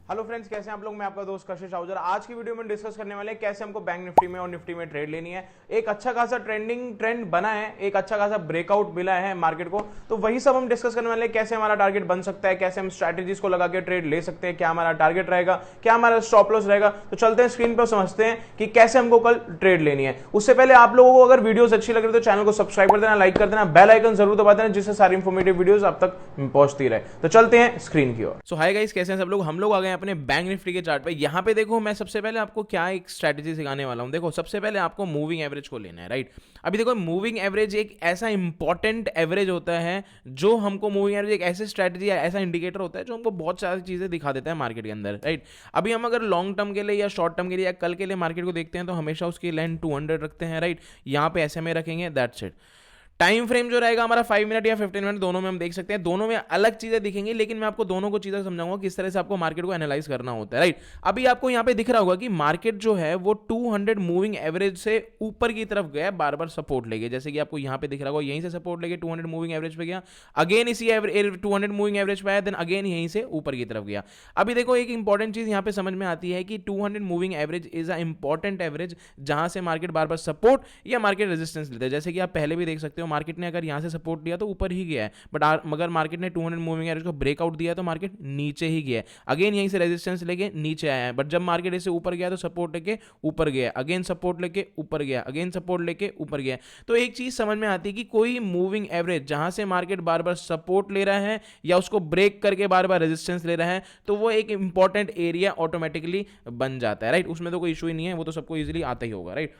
Hello friends, कैसे हैं आप लोग। मैं आपका दोस्त कशिश आहूजा। आज की वीडियो में डिस्कस करने वाले हैं कैसे हमको बैंक निफ्टी में और निफ्टी में ट्रेड लेनी है। एक अच्छा खासा ट्रेंड बना है, एक अच्छा खासा ब्रेकआउट मिला है मार्केट को, तो वही सब हम डिस्कस करने वाले हैं। कैसे हमारा टारगेट बन सकता है, कैसे हम स्ट्रैटेजीज को लगा के ट्रेड ले सकते हैं, क्या हमारा टारगेट रहेगा, क्या हमारा स्टॉप लॉस रहेगा। तो चलते हैं स्क्रीन पर, समझते हैं कि कैसे हमको कल ट्रेड लेनी है। उससे पहले आप लोगों को अगर वीडियोस अच्छी लग रही है तो चैनल को सब्सक्राइब कर देना, लाइक कर देना, बेल आइकन जरूर दबा देना, जिससे सारी इंफॉर्मेटिव वीडियोस आप तक पहुंचती रहे। तो चलते हैं स्क्रीन की ओर। सो हाय गाइस, कैसे हैं सब लोग। हम लोग आ गए अपने बैंक निफ्टी के चार्ट पे। यहाँ पे देखो, मैं सबसे पहले आपको क्या एक स्ट्रैटेजी सिखाने वाला हूँ। देखो, सबसे पहले आपको मूविंग एवरेज को लेना है, राइट। अभी देखो, मूविंग एवरेज एक ऐसा इंपॉर्टेंट एवरेज होता है जो हमको, मूविंग एवरेज एक ऐसी स्ट्रैटेजी या ऐसा इंडिकेटर होता है जो हमको बहुत सारी चीजें दिखा देता है मार्केट के अंदर, राइट। अभी हम अगर लॉन्ग टर्म के लिए या शॉर्ट टर्म के लिए या कल के लिए मार्केट को देखते हैं तो हमेशा उसकी लेंथ 200 रखते हैं, राइट। यहाँ पे SMA रखेंगे, दैट्स इट। टाइम फ्रेम जो रहेगा हमारा 5 मिनट या 15 मिनट, दोनों में हम देख सकते हैं। दोनों में अलग चीजें दिखेंगी, लेकिन मैं आपको दोनों को चीजें समझाऊंगा किस तरह से आपको मार्केट को एनालाइज करना होता है, राइट। अभी आपको यहाँ पे दिख रहा होगा कि मार्केट जो है वो 200 मूविंग एवरेज से ऊपर की तरफ गया, बार बार सपोर्ट लेके। जैसे कि आपको यहाँ पे दिख रहा होगा, यहीं से सपोर्ट लेके 200 मूविंग एवरेज पे गया, अगेन इसी 200 मूविंग एवरेज पे आया, देन अगेन यहीं से ऊपर की तरफ गया। अभी देखो, एक इंपॉर्टेंट चीज यहाँ पे समझ में आती है कि 200 moving average is a important average, जहां से मार्केट बार बार सपोर्ट या मार्केट रेजिस्टेंस लेते हैं। जैसे कि आप पहले भी देख सकते हो, मार्केट ने अगर यहाँ से सपोर्ट लिया तो ऊपर ही गया है, बट मगर मार्केट ने 200 मूविंग एवरेज को ब्रेकआउट दिया तो मार्केट नीचे ही गया है। अगेन यहीं से रेजिस्टेंस लेके नीचे आया है, बट जब मार्केट इससे ऊपर गया तो सपोर्ट लेके ऊपर गया, अगेन सपोर्ट लेके ऊपर गया, अगेन सपोर्ट लेके ऊपर गया। तो एक चीज समझ में आती है कि कोई मूविंग एवरेज जहां से मार्केट बार बार सपोर्ट ले रहा है या उसको ब्रेक करके बार बार रेजिस्टेंस ले रहा है, तो वो एक इंपॉर्टेंट एरिया ऑटोमेटिकली बन जाता है, राइट। उसमें तो कोई इशू ही नहीं है, वो तो सबको इजीली आता ही होगा, राइट।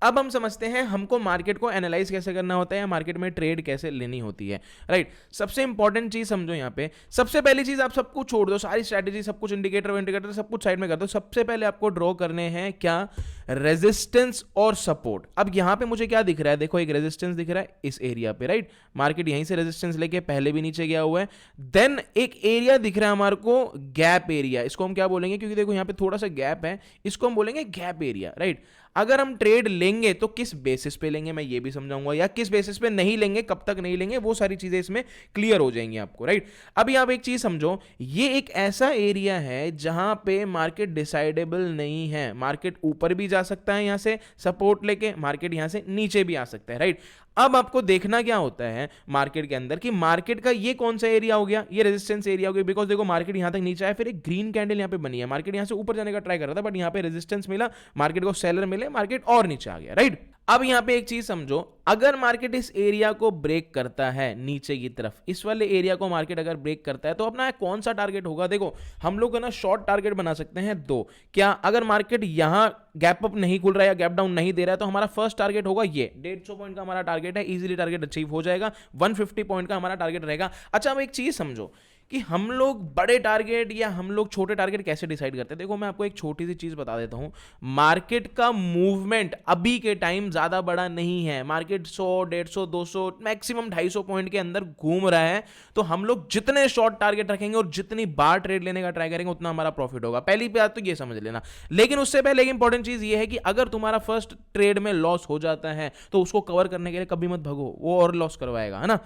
अब हम समझते हैं हमको मार्केट को एनालाइज कैसे करना होता है या मार्केट में ट्रेड कैसे लेनी होती है, राइट। सबसे इंपॉर्टेंट चीज समझो यहाँ पे। सबसे पहली चीज, आप सब कुछ छोड़ दो, सारी स्ट्रैटेजी, सब कुछ इंडिकेटर सब कुछ साइड में कर दो। सबसे पहले आपको ड्रॉ करने हैं क्या, रेजिस्टेंस और सपोर्ट। अब यहाँ पे मुझे क्या दिख रहा है, देखो एक रेजिस्टेंस दिख रहा है इस एरिया पे, राइट। मार्केट यहीं से रेजिस्टेंस लेके पहले भी नीचे गया हुआ है। देन एक एरिया दिख रहा है हमारे को, गैप एरिया। इसको हम क्या बोलेंगे, क्योंकि देखो यहाँ पे थोड़ा सा गैप है, इसको हम बोलेंगे गैप एरिया, राइट। अगर हम ट्रेड लेंगे तो किस बेसिस पे लेंगे मैं ये भी समझाऊंगा, या किस बेसिस पे नहीं लेंगे, कब तक नहीं लेंगे, वो सारी चीजें इसमें क्लियर हो जाएंगी आपको, राइट। अभी आप एक चीज समझो, ये एक ऐसा एरिया है जहां पे मार्केट डिसाइडेबल नहीं है। मार्केट ऊपर भी जा सकता है यहां से सपोर्ट लेके, मार्केट यहां से नीचे भी आ सकता है, राइट। अब आपको देखना क्या होता है मार्केट के अंदर कि मार्केट का ये कौन सा एरिया हो गया, ये रेजिस्टेंस एरिया हो गया। बिकॉज देखो, मार्केट यहां तक नीचे आया, फिर एक ग्रीन कैंडल यहां पे बनी है, मार्केट यहां से ऊपर जाने का ट्राई कर रहा था, बट यहां पे रेजिस्टेंस मिला, मार्केट को सेलर मिले, मार्केट और नीचे आ गया, राइट। अब यहां पे एक चीज समझो, अगर मार्केट इस एरिया को ब्रेक करता है नीचे की तरफ, इस वाले एरिया को मार्केट अगर ब्रेक करता है तो अपना कौन सा टारगेट होगा। देखो, हम लोग ना शॉर्ट टारगेट बना सकते हैं दो। क्या, अगर मार्केट यहां गैप अप नहीं खुल रहा है या गैप डाउन नहीं दे रहा है तो हमारा फर्स्ट टारगेट होगा ये 150 पॉइंट का हमारा टारगेट है, इजीली टारगेट अचीव हो जाएगा। 150 पॉइंट का हमारा टारगेट रहेगा। अच्छा, अब एक चीज समझो कि हम लोग बड़े टारगेट या हम लोग छोटे टारगेट कैसे डिसाइड करते हैं। देखो, मैं आपको एक छोटी सी चीज बता देता हूं, मार्केट का मूवमेंट अभी के टाइम ज्यादा बड़ा नहीं है। मार्केट 100, 150, 200, मैक्सिमम 250 पॉइंट के अंदर घूम रहा है, तो हम लोग जितने शॉर्ट टारगेट रखेंगे और जितनी बार ट्रेड लेने का ट्राई करेंगे उतना हमारा प्रॉफिट होगा। पहली बात तो ये समझ लेना। लेकिन उससे पहले एक इंपॉर्टेंट चीज ये है कि अगर तुम्हारा फर्स्ट ट्रेड में लॉस हो जाता है तो उसको कवर करने के लिए कभी मत भगो, वो और लॉस करवाएगा, है ना।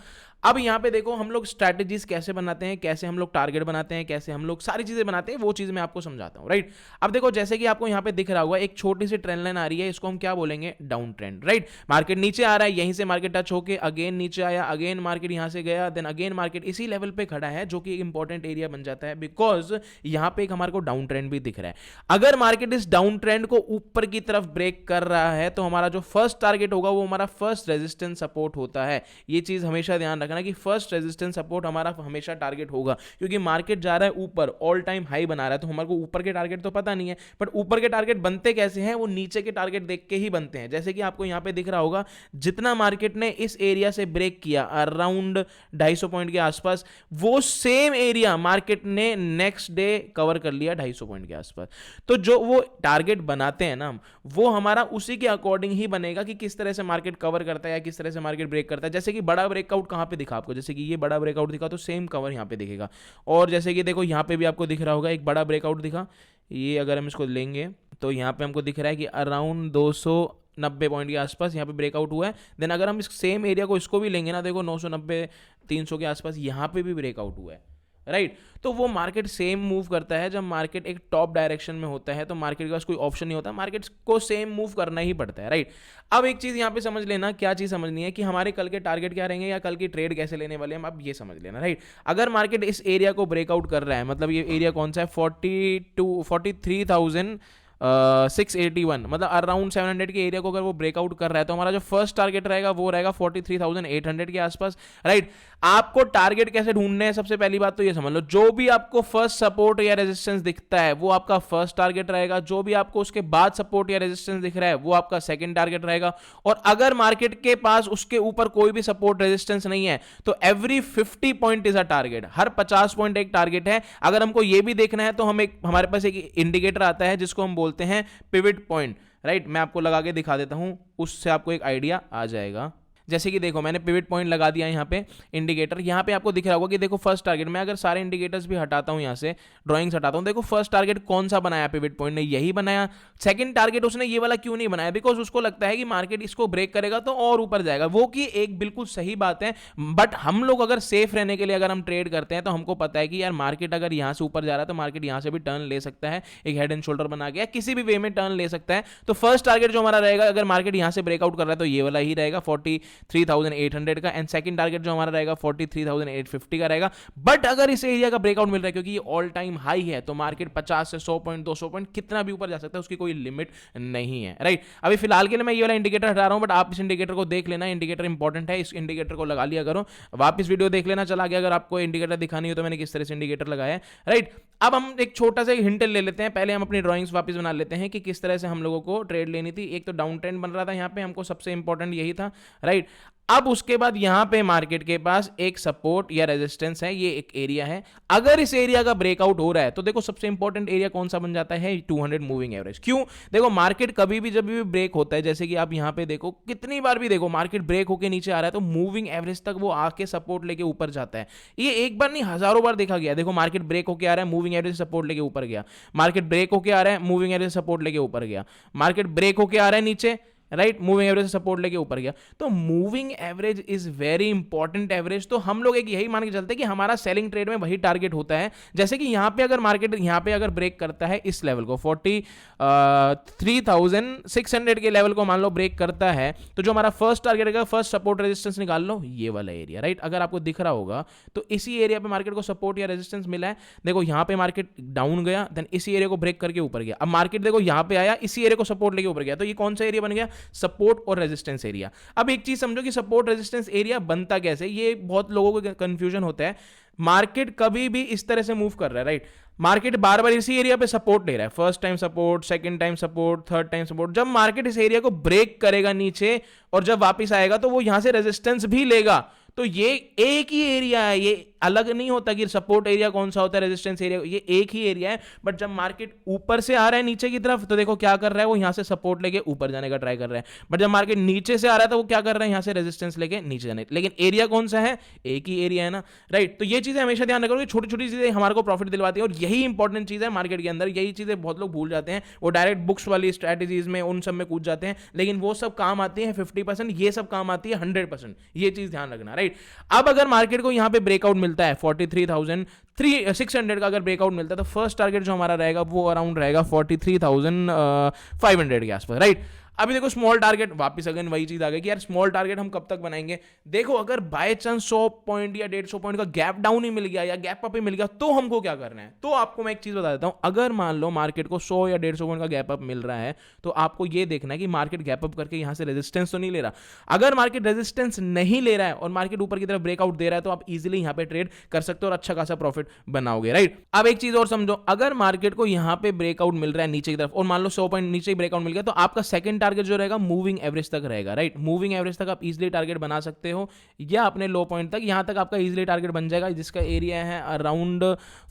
अब यहां पे देखो, हम लोग स्ट्रैटेजीज कैसे बनाते हैं, कैसे हम लोग टारगेट बनाते हैं, कैसे हम लोग सारी चीजें बनाते हैं, वो चीज मैं आपको समझाता हूं, राइट। अब देखो, जैसे कि आपको यहां पे दिख रहा होगा एक छोटी सी ट्रेंड लाइन आ रही है, इसको हम क्या बोलेंगे, डाउन ट्रेंड, राइट। मार्केट नीचे आ रहा है, यहीं से मार्केट टच होके अगेन नीचे आया, अगेन मार्केट यहां से गया, देन अगेन मार्केट इसी लेवल पे खड़ा है, जो कि एक इंपॉर्टेंट एरिया बन जाता है। बिकॉज यहां पे एक हमारे को डाउन ट्रेंड भी दिख रहा है। अगर मार्केट इस डाउन ट्रेंड को ऊपर की तरफ ब्रेक कर रहा है तो हमारा जो फर्स्ट टारगेट होगा वो हमारा फर्स्ट रेजिस्टेंस सपोर्ट होता है। ये चीज हमेशा ध्यान रखना कि फर्स्ट रेजिस्टेंस सपोर्ट हमारा हमेशा टारगेट होगा, क्योंकि मार्केट जा रहा है ऊपर, ऑल टाइम हाई बना रहा है, तो हमारे को ऊपर के टारगेट तो पता नहीं है, बट ऊपर के टारगेट बनते कैसे हैं, वो नीचे के टारगेट देख के ही बनते हैं। जैसे कि आपको यहां पे दिख रहा होगा, जितना मार्केट ने इस एरिया से ब्रेक किया अराउंड 250 पॉइंट के आसपास, वो सेम एरिया मार्केट ने नेक्स्ट डे कवर कर लिया 250 पॉइंट के आसपास। तो जो वो टारगेट बनाते हैं ना, वो हमारा उसी के अकॉर्डिंग ही बनेगा कि किस तरह से मार्केट कवर करता है या किस तरह से मार्केट ब्रेक करता है। जैसे कि बड़ा ब्रेकआउट कहां पे दिखा आपको, जैसे कि ये बड़ा ब्रेकआउट दिखा तो सेम कवर यहां पे दिखेगा। और जैसे कि देखो, यहां पे भी आपको दिख रहा होगा एक बड़ा ब्रेकआउट दिखा, ये अगर हम इसको लेंगे तो यहां पे हमको दिख रहा है कि अराउंड 290 पॉइंट के आसपास यहां पे ब्रेकआउट हुआ है। देन अगर हम इस सेम एरिया को इसको भी लेंगे ना, देखो 990, 300 के आसपास यहां पे भी ब्रेकआउट हुआ है, राइट। तो वो मार्केट सेम मूव करता है जब मार्केट एक टॉप डायरेक्शन में होता है, तो मार्केट के पास कोई ऑप्शन नहीं होता, मार्केट को सेम मूव करना ही पड़ता है, राइट। अब एक चीज यहां पे समझ लेना, क्या चीज समझनी है कि हमारे कल के टारगेट क्या रहेंगे या कल की ट्रेड कैसे लेने वाले हैं, अब ये समझ लेना, राइट। अगर मार्केट इस एरिया को ब्रेकआउट कर रहा है, मतलब ये एरिया कौन सा है, 43,681, मतलब अराउंड 700 के एरिया को अगर वो ब्रेकआउट कर रहा है, तो हमारा जो फर्स्ट टारगेट रहेगा वो रहेगा 43,800 के आसपास, राइट। आपको टारगेट कैसे ढूंढने हैं, सबसे पहली बात तो ये समझ लो, जो भी आपको फर्स्ट सपोर्ट या रेजिस्टेंस दिखता है वो आपका फर्स्ट टारगेट रहेगा, जो भी आपको उसके बाद सपोर्ट या रेजिस्टेंस दिख रहा है वो आपका सेकंड टारगेट रहेगा, और अगर मार्केट के पास उसके ऊपर कोई भी सपोर्ट रेजिस्टेंस नहीं है तो every 50 point is a target, her 50 point एक टारगेट है। अगर हमको ये भी देखना है तो हमारे पास एक इंडिकेटर आता है जिसको हम बोलते हैं पिवट पॉइंट, राइट। मैं आपको लगा के दिखा देता हूं, उससे आपको एक आइडिया आ जाएगा। जैसे कि देखो मैंने पिवट पॉइंट लगा दिया यहाँ पे इंडिकेटर, यहाँ पे आपको दिख रहा होगा कि देखो फर्स्ट टारगेट, मैं अगर सारे इंडिकेटर्स भी हटाता हूँ यहाँ से, ड्राइंग्स हटाता हूँ, देखो फर्स्ट टारगेट कौन सा बनाया पिवट पॉइंट ने, यही बनाया। सेकंड टारगेट उसने ये वाला क्यों नहीं बनाया, बिकॉज उसको लगता है कि मार्केट इसको ब्रेक करेगा तो और ऊपर जाएगा, वो कि एक बिल्कुल सही बात है। बट हम लोग अगर सेफ रहने के लिए अगर हम ट्रेड करते हैं तो हमको पता है कि यार मार्केट अगर यहाँ से ऊपर जा रहा है तो मार्केट यहाँ से भी टर्न ले सकता है, एक हेड एंड शोल्डर बना के किसी भी वे में टर्न ले सकता है। तो फर्स्ट टारगेट जो हमारा रहेगा, अगर मार्केट यहाँ से ब्रेकआउट कर रहा है तो ये वाला ही रहेगा 43,800 का, एंड सेकंड टारगेट जो हमारा रहेगा 43,850 का रहेगा। बट अगर इस एरिया का ब्रेकआउट मिल रहा है, क्योंकि ये ऑल टाइम हाई है, तो मार्केट 50 से 100 पॉइंट 200 पॉइंट कितना भी ऊपर जा सकता है, उसकी कोई लिमिट नहीं है, राइट। अभी फिलहाल के लिए मैं ये वाला इंडिकेटर हटा रहा हूं, बट आप इस इंडिकेटर को देख लेना, इंडिकेटर इंपॉर्टेंट है, इस इंडिकेटर को लगा लिया करो। वापस वीडियो देख लेना, चला गया अगर आपको इंडिकेटर दिखानी हो तो मैंने किस तरह से इंडिकेटर लगाया है, राइट। अब हम एक छोटा सा हिंट ले लेते हैं, पहले हम अपनी ड्राइंग्स वापस बना लेते हैं कि किस तरह से हम लोगों को ट्रेड लेनी थी। एक तो डाउन ट्रेंड बन रहा था यहाँ पे, हमको सबसे इंपॉर्टेंट यही था, राइट। अब उसके बाद यहां पे मार्केट के पास एक सपोर्ट या रेजिस्टेंस है, ये एक एरिया है। अगर इस एरिया का ब्रेकआउट हो रहा है तो देखो सबसे इंपॉर्टेंट एरिया कौन सा बन जाता है, 200 मूविंग एवरेज। क्यों, देखो मार्केट कभी भी जब भी ब्रेक होता है, जैसे कि आप यहां पे देखो कितनी बार भी देखो मार्केट ब्रेक होकर नीचे आ रहा है तो मूविंग एवरेज तक वो आके सपोर्ट लेके ऊपर जाता है। ये एक बार नहीं हजारों बार देखा गया। देखो मार्केट ब्रेक होकर आ रहा है, मूविंग एवरेज सपोर्ट लेके ऊपर गया, मार्केट ब्रेक होकर आ रहा है, मूविंग एवरेज सपोर्ट लेके ऊपर गया, मार्केट ब्रेक होकर आ रहा है नीचे, राइट, मूविंग एवरेज सपोर्ट लेके ऊपर गया। तो moving average is very important average. तो हम लोग एक यही मान के चलते हैं कि हमारा सेलिंग ट्रेड में वही टारगेट होता है। जैसे कि यहां पे अगर मार्केट यहां पे अगर ब्रेक करता है इस लेवल को 43,600 के लेवल को मान लो ब्रेक करता है, तो जो हमारा फर्स्ट टारगेट है, फर्स्ट सपोर्ट रेजिस्टेंस निकाल लो, ये वाला एरिया, राइट। अगर आपको दिख रहा होगा तो इसी एरिया पे मार्केट को सपोर्ट या रेजिस्टेंस मिला है। देखो यहां पे मार्केट डाउन गया, देन इसी एरिया को ब्रेक करके ऊपर गया। अब मार्केट देखो यहां पे आया, इसी एरिया को सपोर्ट लेके ऊपर गया, तो ये कौन सा एरिया बन गया, सपोर्ट और रेजिस्टेंस एरिया। अब एक चीज समझो कि सपोर्ट रेजिस्टेंस एरिया बनता कैसे, ये बहुत लोगों को कंफ्यूजन होता है। मार्केट कभी भी इस तरह से मूव कर रहा है, राइट। मार्केट बार बार इसी एरिया पे सपोर्ट ले रहा है, first time support, second time support, third time support. जब मार्केट इस एरिया को ब्रेक करेगा नीचे और जब वापस आएगा तो वो यहां से रेजिस्टेंस भी लेगा। तो ये एक ही एरिया है, ये अलग नहीं होता कि सपोर्ट एरिया कौन सा होता है, रेजिस्टेंस एरिया, ये एक ही एरिया है। बट जब मार्केट ऊपर से आ रहा है नीचे की तरफ तो देखो क्या कर रहा है, वो यहां से सपोर्ट लेके ऊपर जाने का ट्राई कर रहा है। बट जब मार्केट नीचे से आ रहा है तो वो क्या कर रहा है, यहां से रेजिस्टेंस लेके नीचे जाने। लेकिन एरिया कौन सा है, एक ही एरिया है ना, राइट। तो ये चीजें हमेशा ध्यान रखो, छोटी छोटी चीजें हमारे को प्रॉफिट दिलवाती है, और यही इंपॉर्टेंट चीज है मार्केट के अंदर। यही चीजें बहुत लोग भूल जाते हैं, वो डायरेक्ट बुक्स वाली स्ट्रैटेजीज में उन सब में कूद जाते हैं, लेकिन वो सब काम आती है 50%, ये सब काम आती है 100%। ये चीज ध्यान रखना, राइट। अब अगर मार्केट को यहां पे ब्रेकआउट मिलता है 43,600 का अगर ब्रेकआउट मिलता है तो फर्स्ट टारगेट जो हमारा रहेगा वो अराउंड रहेगा 43,500 के आसपास, राइट। अभी देखो स्मॉल टारगेट, वापस अगेन वही चीज आ गई कि यार स्मॉल टारगेट हम कब तक बनाएंगे। देखो अगर बाय चांस 100 पॉइंट या 150 पॉइंट का गैप डाउन ही मिल गया या गैप अप ही मिल गया तो हमको क्या करना है। तो आपको मैं एक चीज बता देता हूं, अगर मान लो मार्केट को 100 या 150 पॉइंट का गैप अप मिल रहा है तो आपको ये देखना है कि मार्केट गैप अप करके यहां से रेजिस्टेंस तो नहीं ले रहा। अगर मार्केट रेजिस्टेंस नहीं ले रहा है और मार्केट ऊपर की तरफ ब्रेकआउट दे रहा है तो आप इजिली यहां पे ट्रेड कर सकते हो और अच्छा खासा प्रॉफिट बनाओगे, राइट। अब एक चीज और समझो, अगर मार्केट को यहां पे ब्रेकआउट मिल रहा है नीचे की तरफ और मान लो 100 पॉइंट नीचे ब्रेकआउट मिल गया तो आपका सेकंड टारगेट जो रहेगा मूविंग एवरेज तक रहेगा, राइट। मूविंग एवरेज तक आप इजीली टारगेट बना सकते हो या अपने लो पॉइंट तक, यहां तक आपका इजीली टारगेट बन जाएगा, जिसका एरिया है अराउंड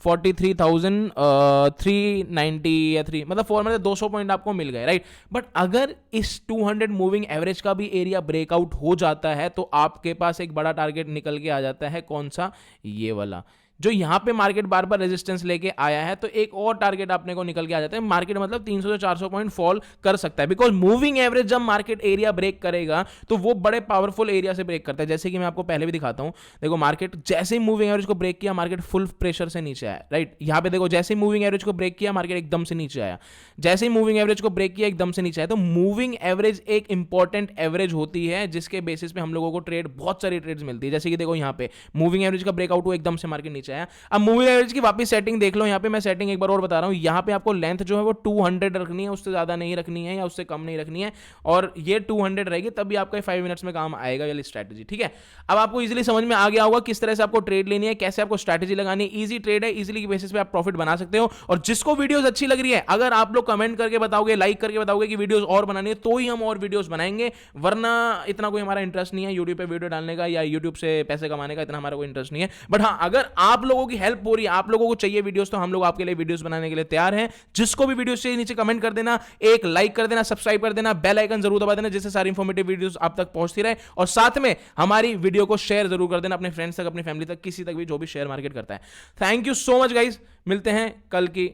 43,390 या 3 मतलब 200 पॉइंट आपको मिल गए, राइट। बट अगर इस 200 मूविंग एवरेज का भी एरिया ब्रेकआउट हो जाता है तो आपके पास एक बड़ा टारगेट निकल के आ जाता है, कौन सा, ये वाला। जो यहां पे मार्केट बार बार रेजिस्टेंस लेके आया है, तो एक और टारगेट अपने को निकल के आ जाता है। मार्केट मतलब 300 से 400 पॉइंट फॉल कर सकता है, बिकॉज मूविंग एवरेज जब मार्केट एरिया ब्रेक करेगा तो वो बड़े पावरफुल एरिया से ब्रेक करता है। जैसे कि मैं आपको पहले भी दिखाता हूं, देखो मार्केट जैसे ही मूविंग एवरेज को ब्रेक किया, मार्केट फुल प्रेशर से नीचे आया, राइट। यहां पे देखो जैसे ही मूविंग एवरेज को ब्रेक किया, मार्केट एकदम से नीचे आया, जैसे ही मूविंग एवरेज को ब्रेक किया एकदम से नीचे आया। तो मूविंग एवरेज एक इंपॉर्टेंट एवरेज होती है जिसके बेसिस पे हम लोगों को ट्रेड, बहुत सारी ट्रेड्स मिलती है। जैसे कि देखो यहां पे मूविंग एवरेज का ब्रेकआउट हुआ, एकदम से मार्केट नीचे आया। अब मूविंग एवरेज की वापस सेटिंग देख लो। यहां पे मैं सेटिंग एक बार और बता रहा हूं, यहां पे आपको लेंथ जो है वो 200 रखनी है, उससे ज्यादा नहीं रखनी है या उससे कम नहीं रखनी है, और ये 200 रहेगी, तभी आपका 5 मिनट्स में काम आएगा वाली स्ट्रैटेजी, ठीक है। अब आपको इजीली समझ में आ गया होगा किस तरह से आपको ट्रेड लेनी है, कैसे आपको स्ट्रैटेजी लगानी है। इजी ट्रेड है, इजीली की बेसिस पे आप प्रॉफिट बना सकते हो। और जिसको वीडियोस अच्छी लग रही है, अगर आप लोग कमेंट करके बताओगे, लाइक करके बताओगे कि वीडियोस और बनानी है, तो ही हम और वीडियोस बनाएंगे, वरना इतना कोई हमारा इंटरेस्ट नहीं है यूट्यूब पे वीडियो डालने का या यूट्यूब से पैसे कमाने का, इतना हमारा कोई इंटरेस्ट नहीं है। बट हाँ, अगर आप लोगों की हेल्प हो रही है, आप लोगों को चाहिए वीडियोस, तो हम लोग आपके लिए वीडियोस बनाने के लिए तैयार हैं। जिसको भी वीडियोस चाहिए नीचे कमेंट कर देना, एक लाइक कर देना, सब्सक्राइब कर देना, बेल आइकन जरूर दबा देना, जिससे सारी इंफॉर्मेटिव वीडियोस आप तक पहुंचती रहे। और साथ में हमारी वीडियो को शेयर जरूर कर देना अपने फ्रेंड्स तक, अपनी फैमिली तक, किसी तक भी जो भी शेयर मार्केट करता है। Thank you so much guys, मिलते हैं कल की